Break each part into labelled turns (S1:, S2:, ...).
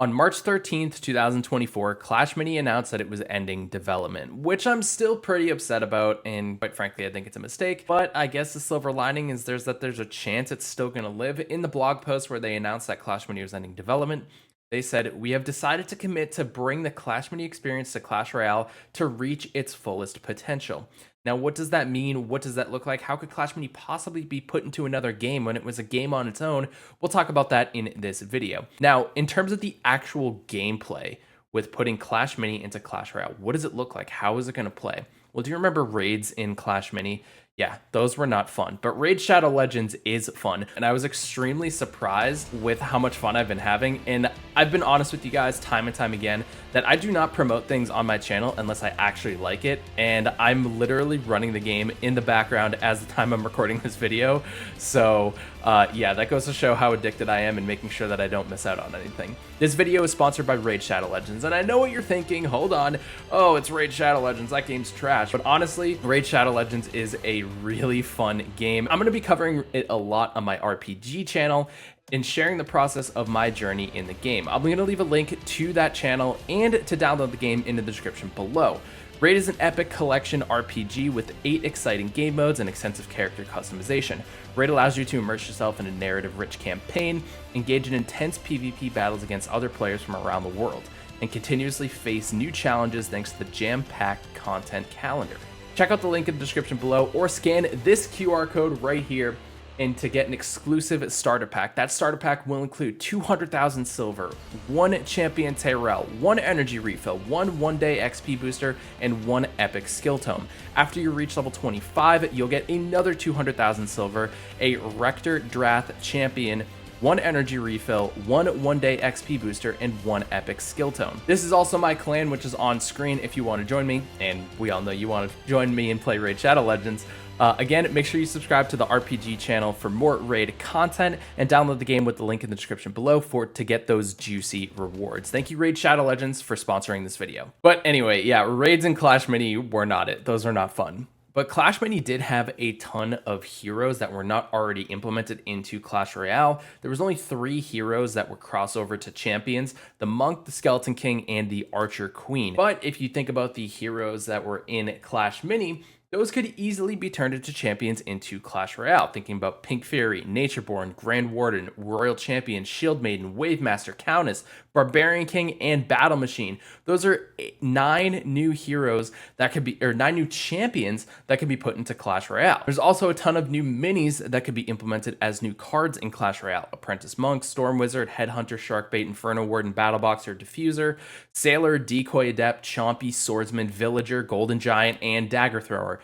S1: On March 13th, 2024, Clash Mini announced that it was ending development, which I'm still pretty upset about, and quite frankly, I think it's a mistake. But I guess the silver lining is there's a chance it's still going to live. In the blog post where they announced that Clash Mini was ending development, they said, "We have decided to commit to bring the Clash Mini experience to Clash Royale to reach its fullest potential." Now, what does that mean? What does that look like? How could Clash Mini possibly be put into another game when it was a game on its own? We'll talk about that in this video. Now, in terms of the actual gameplay with putting Clash Mini into Clash Royale, what does it look like? How is it going to play? Well, do you remember raids in Clash Mini? Yeah, those were not fun, but Raid Shadow Legends is fun, and I was extremely surprised with how much fun I've been having, and I've been honest with you guys time and time again that I do not promote things on my channel unless I actually like it, and I'm literally running the game in the background as the time I'm recording this video, so yeah, that goes to show how addicted I am in making sure that I don't miss out on anything. This video is sponsored by Raid Shadow Legends, and I know what you're thinking, hold on, oh, it's Raid Shadow Legends, that game's trash, but honestly, Raid Shadow Legends is a really fun game. I'm going to be covering it a lot on my RPG channel and sharing the process of my journey in the game. I'm going to leave a link to that channel and to download the game in the description below. Raid is an epic collection RPG with 8 exciting game modes and extensive character customization. Raid allows you to immerse yourself in a narrative-rich campaign, engage in intense PvP battles against other players from around the world, and continuously face new challenges thanks to the jam-packed content calendar. Check out the link in the description below or scan this QR code right here and to get an exclusive starter pack. That starter pack will include 200,000 silver, 1 champion Tyrell, 1 energy refill, 1 day XP booster, and 1 epic skill tome. After you reach level 25, you'll get another 200,000 silver, a Rector Drath champion, 1 energy refill, 1 day XP booster, and 1 epic skill tome. This is also my clan, which is on screen if you want to join me, and we all know you want to join me and play Raid Shadow Legends. Again, make sure you subscribe to the RPG channel for more Raid content, and download the game with the link in the description below to get those juicy rewards. Thank you, Raid Shadow Legends, for sponsoring this video. But anyway, yeah, raids in Clash Mini were not it. Those are not fun. But Clash Mini did have a ton of heroes that were not already implemented into Clash Royale. There was only 3 heroes that were crossover to champions: the Monk, the Skeleton King, and the Archer Queen. But if you think about the heroes that were in Clash Mini, those could easily be turned into champions into Clash Royale. Thinking about Pink Fury, Natureborn, Grand Warden, Royal Champion, Shield Maiden, Wave Master, Countess, Barbarian King, and Battle Machine. Those are 9 new heroes that could be, or 9 new champions that could be put into Clash Royale. There's also a ton of new minis that could be implemented as new cards in Clash Royale: Apprentice Monk, Storm Wizard, Headhunter, Sharkbait, Inferno Warden, Battle Boxer, Diffuser, Sailor, Decoy Adept, Chompy, Swordsman, Villager, Golden Giant, and Dagger Thrower.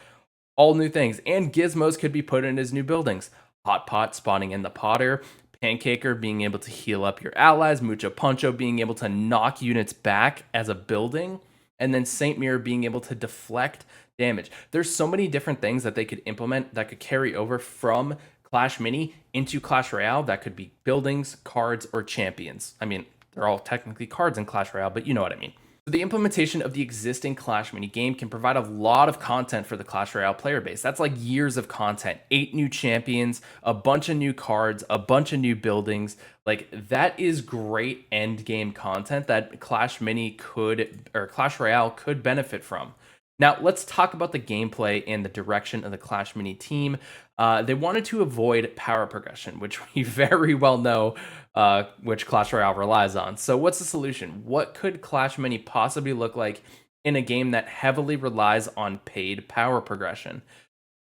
S1: All new things, and gizmos could be put in as new buildings: Hot Pot spawning in the Potter, Pancaker being able to heal up your allies, Mucho Puncho being able to knock units back as a building, and then Saint Mirror being able to deflect damage. There's so many different things that they could implement that could carry over from Clash Mini into Clash Royale. That could be buildings, cards, or champions. I mean, they're all technically cards in Clash Royale, but you know what I mean. The implementation of the existing Clash Mini game can provide a lot of content for the Clash Royale player base. That's like years of content, 8 new champions, a bunch of new cards, a bunch of new buildings. Like, that is great end game content that Clash Mini could, or Clash Royale could benefit from. Now, let's talk about the gameplay and the direction of the Clash Mini team. They wanted to avoid power progression, which we very well know which Clash Royale relies on. So what's the solution? What could Clash Mini possibly look like in a game that heavily relies on paid power progression?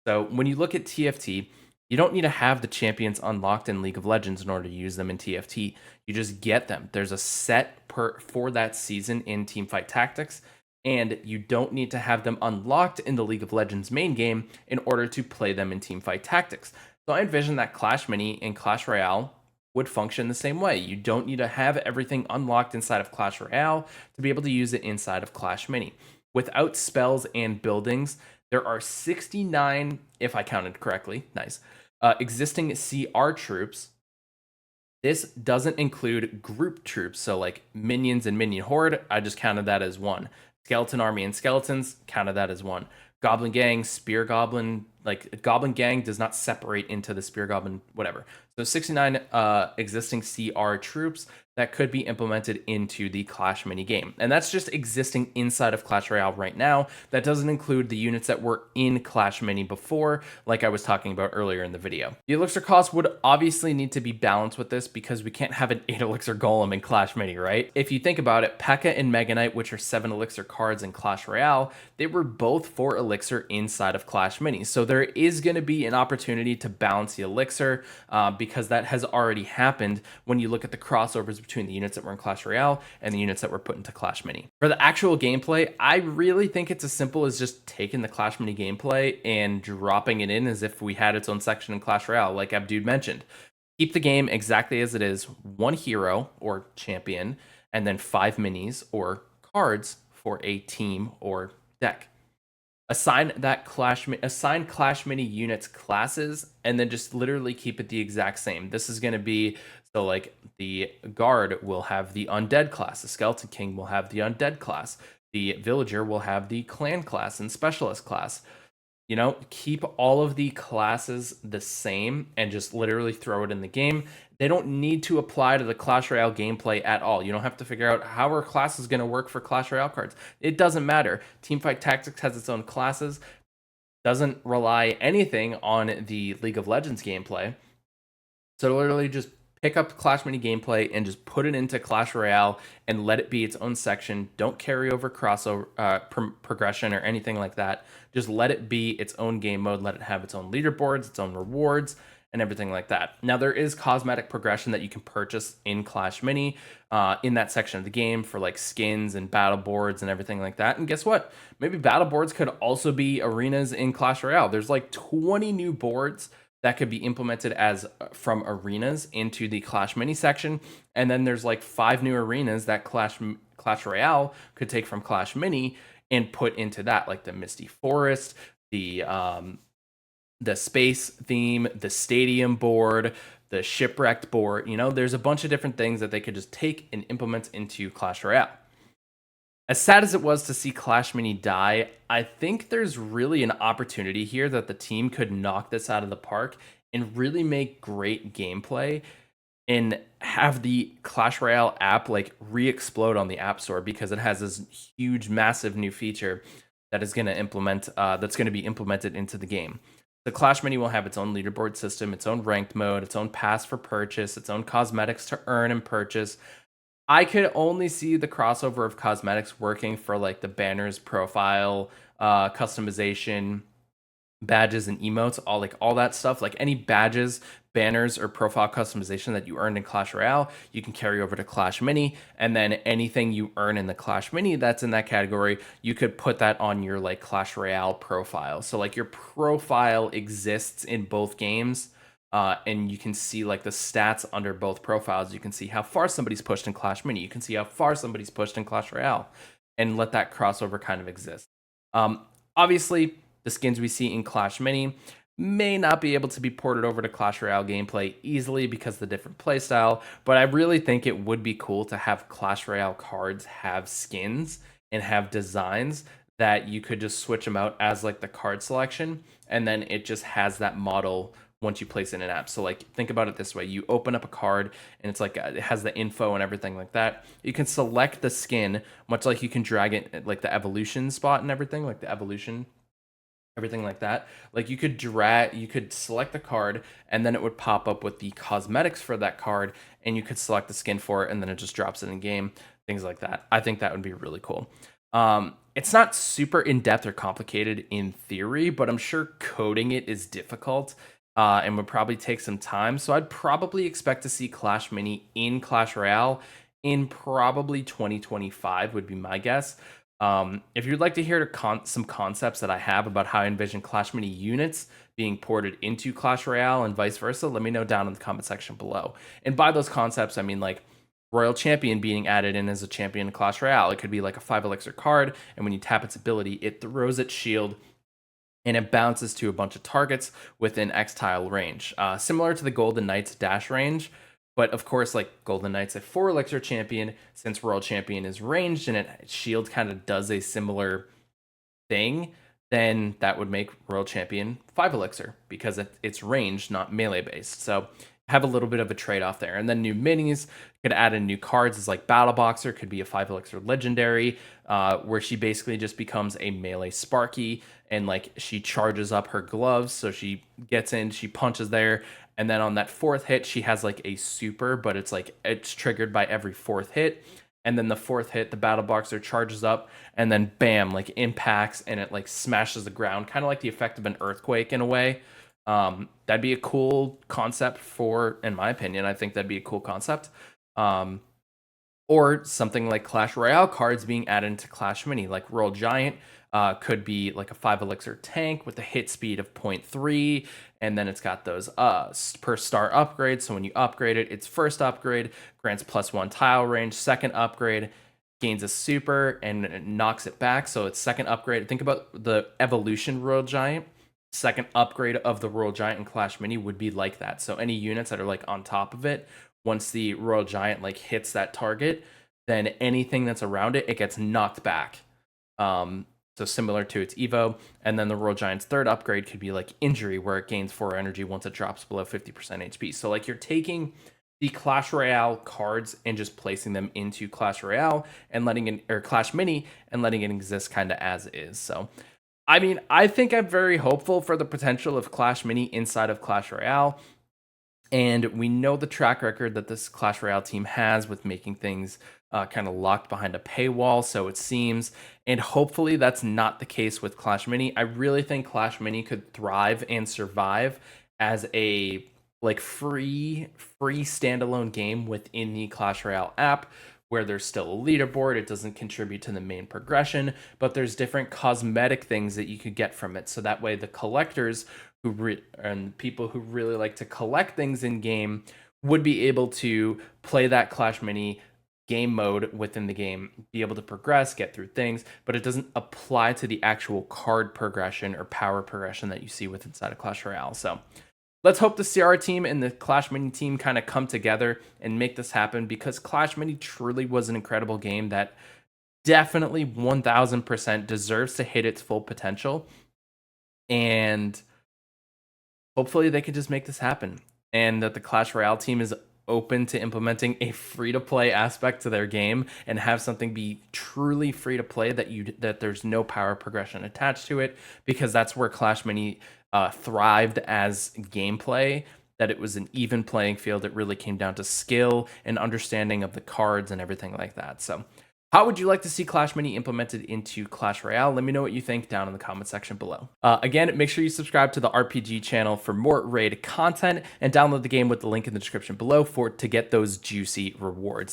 S1: So when you look at TFT, you don't need to have the champions unlocked in League of Legends in order to use them in TFT. You just get them. There's a set for that season in Teamfight Tactics, and you don't need to have them unlocked in the League of Legends main game in order to play them in Teamfight Tactics. So I envision that Clash Mini and Clash Royale would function the same way. You don't need to have everything unlocked inside of Clash Royale to be able to use it inside of Clash Mini. Without spells and buildings, there are 69, if I counted correctly, nice, existing CR troops. This doesn't include group troops, so like minions and minion horde, I just counted that as 1. Skeleton army and skeletons, counted that as 1. Goblin gang, spear goblin, like Goblin gang does not separate into the spear goblin, whatever. So 69 existing CR troops that could be implemented into the Clash mini game. And that's just existing inside of Clash Royale right now. That doesn't include the units that were in Clash mini before, like I was talking about earlier in the video. The elixir cost would obviously need to be balanced with this because we can't have an 8 elixir golem in Clash mini, right? If you think about it, Pekka and Mega Knight, which are 7 elixir cards in Clash Royale, they were both 4 elixir inside of Clash mini. So there is going to be an opportunity to balance the elixir because that has already happened when you look at the crossovers between the units that were in Clash Royale and the units that were put into Clash mini. For the actual gameplay, I really think it's as simple as just taking the Clash mini gameplay and dropping it in as if we had its own section in Clash Royale, like Abdude mentioned. Keep the game exactly as it is, 1 hero or champion, and then 5 minis or cards for a team or deck. Assign Clash mini units classes, and then just literally keep it the exact same. This is going to be, so like the guard will have the undead class, the skeleton king will have the undead class, the villager will have the clan class and specialist class. You know, keep all of the classes the same and just literally throw it in the game. They don't need to apply to the Clash Royale gameplay at all. You don't have to figure out how our class is going to work for Clash Royale cards. It doesn't matter. Teamfight Tactics has its own classes, doesn't rely anything on the League of Legends gameplay. So literally just pick up Clash mini gameplay and just put it into Clash Royale and let it be its own section. Don't carry over crossover progression or anything like that. Just let it be its own game mode. Let it have its own leaderboards, its own rewards, and everything like that. Now, there is cosmetic progression that you can purchase in Clash mini in that section of the game for like skins and battle boards and everything like that. And guess what? Maybe battle boards could also be arenas in Clash Royale. There's like 20 new boards that could be implemented as from arenas into the Clash mini section. And then there's like 5 new arenas that Clash Royale could take from Clash mini and put into that, like the Misty Forest, the space theme, the stadium board, the shipwrecked board. You know, there's a bunch of different things that they could just take and implement into Clash Royale. As sad as it was to see Clash mini die, I think there's really an opportunity here that the team could knock this out of the park and really make great gameplay and have the Clash Royale app like re-explode on the App Store because it has this huge, massive new feature that is going to implement, that's going to be implemented into the game. The Clash mini will have its own leaderboard system, its own ranked mode, its own pass for purchase, its own cosmetics to earn and purchase. I could only see the crossover of cosmetics working for like the banners, profile, customization, badges and emotes, all that stuff. Like any badges, banners, or profile customization that you earned in Clash Royale, you can carry over to Clash Mini, and then anything you earn in the Clash Mini that's in that category, you could put that on your like Clash Royale profile. So like your profile exists in both games. And you can see like the stats under both profiles. You can see how far somebody's pushed in Clash Mini. You can see how far somebody's pushed in Clash Royale, and let that crossover kind of exist. Obviously, the skins we see in Clash Mini may not be able to be ported over to Clash Royale gameplay easily because of the different playstyle, but I really think it would be cool to have Clash Royale cards have skins and have designs that you could just switch them out as like the card selection, and then it just has that model once you place it in an app. So like think about it this way: you open up a card and it's like it has the info and everything like that. You can select the skin, much like you can drag it like the evolution spot and everything, like the evolution, everything like that. Like you could select the card and then it would pop up with the cosmetics for that card, and you could select the skin for it and then it just drops it in game, things like that. I think that would be really cool. It's not super in-depth or complicated in theory, but I'm sure coding it is difficult. And would probably take some time. So I'd probably expect to see Clash Mini in Clash Royale in probably 2025 would be my guess. If you'd like to hear some concepts that I have about how I envision Clash Mini units being ported into Clash Royale and vice versa, let me know down in the comment section below. And by those concepts, I mean like Royal Champion being added in as a champion in Clash Royale. It could be like a 5 elixir card, and when you tap its ability, it throws its shield and it bounces to a bunch of targets within X tile range. Similar to the Golden Knights dash range, but of course, like Golden Knights, a 4 elixir champion, since Royal Champion is ranged and shield kind of does a similar thing, then that would make Royal Champion 5 elixir because it's ranged, not melee based. So have a little bit of a trade-off there. And then new minis could add in new cards as like Battle Boxer, could be a 5 elixir legendary, where she basically just becomes a melee Sparky, and like she charges up her gloves, so she gets in, she punches there, and then on that 4th hit she has like a super, but it's triggered by every 4th hit. And then the 4th hit, the Battle Boxer charges up, and then bam, like impacts, and it like smashes the ground, kind of like the effect of an earthquake in a way. That'd be a cool concept in my opinion, I think that'd be a cool concept. Or something like Clash Royale cards being added into Clash Mini, like Royal Giant could be like a 5 elixir tank with a hit speed of 0.3, and then it's got those per star upgrades. So when you upgrade it, its first upgrade grants +1 tile range, second upgrade gains a super and it knocks it back. So its second upgrade, think about the evolution Royal Giant. Second upgrade of the Royal Giant in Clash Mini would be like that. So any units that are like on top of it, once the Royal Giant like hits that target, then anything that's around it, it gets knocked back. So similar to its Evo. And then the Royal Giant's third upgrade could be like Injury, where it gains 4 energy once it drops below 50% HP. So like you're taking the Clash Royale cards and just placing them into Clash Royale and letting it, or Clash Mini, and letting it exist kind of as is. So I mean, I think I'm very hopeful for the potential of Clash Mini inside of Clash Royale. And we know the track record that this Clash Royale team has with making things kind of locked behind a paywall, so it seems. And hopefully that's not the case with Clash Mini. I really think Clash Mini could thrive and survive as a like free standalone game within the Clash Royale app, where there's still a leaderboard. It doesn't contribute to the main progression, but there's different cosmetic things that you could get from it. So that way the collectors and people who really like to collect things in game would be able to play that Clash Mini game mode within the game, be able to progress, get through things, but it doesn't apply to the actual card progression or power progression that you see with inside of Clash Royale. So let's hope the CR team and the Clash Mini team kind of come together and make this happen, because Clash Mini truly was an incredible game that definitely 1000% deserves to hit its full potential. And hopefully they could just make this happen, and that the Clash Royale team is open to implementing a free-to-play aspect to their game and have something be truly free-to-play that there's no power progression attached to it, because that's where Clash Mini thrived as gameplay, that it was an even playing field. It really came down to skill and understanding of the cards and everything like that. So how would you like to see Clash Mini implemented into Clash Royale? Let me know what you think down in the comment section below. Again, make sure you subscribe to the RPG channel for more raid content, and download the game with the link in the description below to get those juicy rewards.